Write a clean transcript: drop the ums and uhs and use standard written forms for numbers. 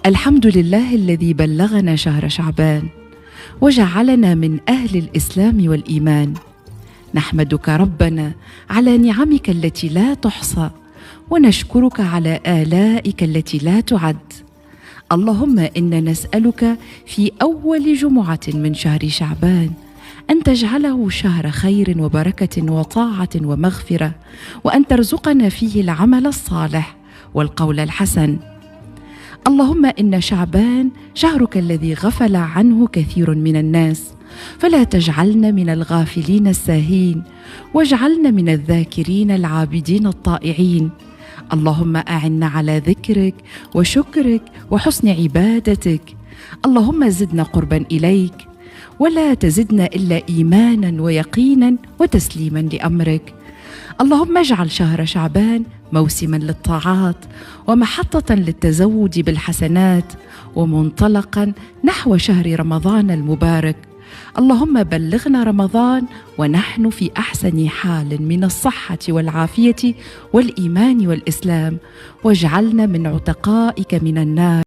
الحمد لله الذي بلغنا شهر شعبان وجعلنا من أهل الإسلام والإيمان. نحمدك ربنا على نعمك التي لا تحصى، ونشكرك على آلائك التي لا تعد. اللهم إنا نسألك في أول جمعة من شهر شعبان أن تجعله شهر خير وبركة وطاعة ومغفرة، وأن ترزقنا فيه العمل الصالح والقول الحسن. اللهم إن شعبان شهرك الذي غفل عنه كثير من الناس، فلا تجعلنا من الغافلين الساهين، واجعلنا من الذاكرين العابدين الطائعين. اللهم أعنا على ذكرك وشكرك وحسن عبادتك. اللهم زدنا قربا إليك، ولا تزدنا إلا إيمانا ويقينا وتسليما لأمرك. اللهم اجعل شهر شعبان موسما للطاعات، ومحطة للتزود بالحسنات، ومنطلقا نحو شهر رمضان المبارك. اللهم بلغنا رمضان ونحن في أحسن حال من الصحة والعافية والإيمان والإسلام، واجعلنا من عتقائك من النار.